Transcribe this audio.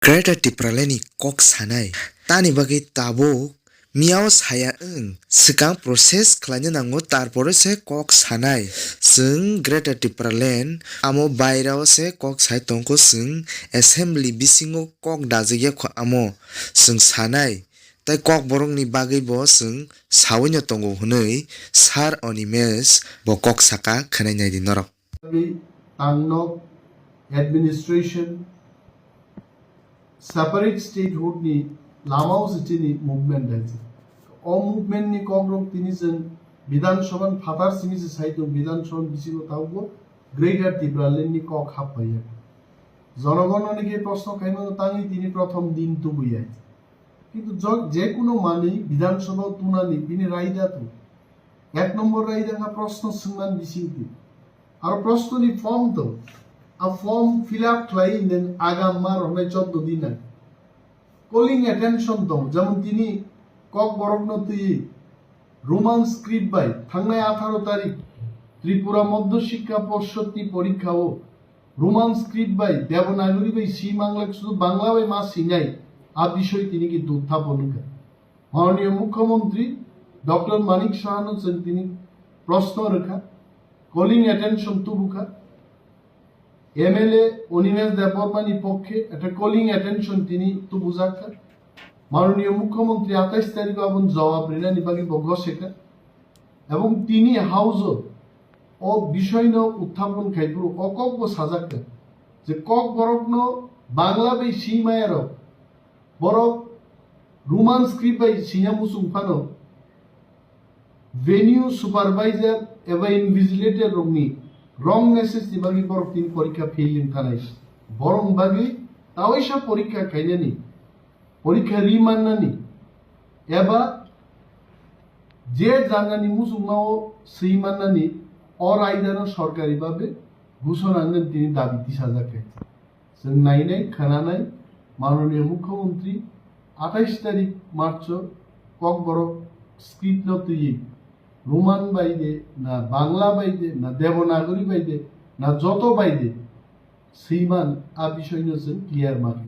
Greater Tipralani Koksanai Tani bagi tabuk miao saya sekang proses khlainya nango tarpore se kok sanai sung Greater Tipraland amo bairao se kok sai tongko sung assembly bisingo kok dajigya amo sung sanai tai Kokborok ni bagui bo sung sawinyo tongo hnui sar Animesh bo kok saka khanai di norok Tangnok administration separate statehood ni lamao sitini movement আছে ও movement নি কগ্রক তিনি যেন বিধানসভা ফাতার সিমি যে সাইতো বিধানসভা বিসিগো তাওগো greater Tripuraland নি cock হাপ পাইয়া জনগণ অনেকে প্রশ্ন খাইনো তাঙ্গি তিনি প্রথম দিন তো বইয়াই কিন্তু যে কোনো মানি বিধানসভা তুনানি তিনি রাইদা তো এক নম্বর রাইদা না প্রশ্ন সুমান বিসিতি আর প্রশ্ন নি ফর্ম তো a form fill up claim then agamma রমে 14 দিন আগে কলিং অ্যাটেনশন তো যেমন তিনি Kokborok no তুই রোমান স্ক্রিপ্ট বাই থাংনায় 18 তারিখ ত্রিপুরা মধ্য শিক্ষা পর্ষদ নি পরীক্ষা ও রোমান স্ক্রিপ্ট বাই দেবনাগরী বাই সি বাংলা শুধু বাংলা বাই মা সিনাই আ বিষয় তিনি কিন্তু উত্থাপন করেন মাননীয় মুখ্যমন্ত্রী ডক্টর মানিক সাহানো তিনি প্রশ্ন রেখা কলিং অ্যাটেনশন তুবুকা MLA Animesh Debbarma ni পক্ষে একটা কলিং অ্যাটেনশন তিনি তো বুঝাকা মাননীয় মুখ্যমন্ত্রী 28 তারিখ এবং জবাব রেনা নিবাগী বগসেকা এবং তিনি হাউজও ও বিষয় ন উত্থাপন খাইপুর অকব্য সাজাকা যে Kokborok ন বাংলা বাই সীমায়ার বড় রোমান স্ক্রিপ্ট বাই সিনা মুসুংফানো ভেনিউ সুপারভাইজার এবা ইনভিজিলেটর রংনি রং মেসেজ নিবাগী বড় তিনি পরীক্ষা ফেইলিং থানাই বরং বাগী তাওইসা পরীক্ষা খাইনানি পরীক্ষা রিমান্নানি এবা যে জানানি মুসুমাও সেইমান্নানি অরাইদানো সরকারিভাবে ঘোষণানেন তিনি দাবি সাজা খাইছে जों नायनाय खोनानाय माननीय मुख्यमंत्री 28 तारिख मार्च Kokborok स्क्रिप्ट न तुई रोमान बाइदे ना बांग्ला बाइदे ना देवनागरी बाइदे ना যত বাইদে সেইমান আ বিষয় ন जों क्लियर मार्क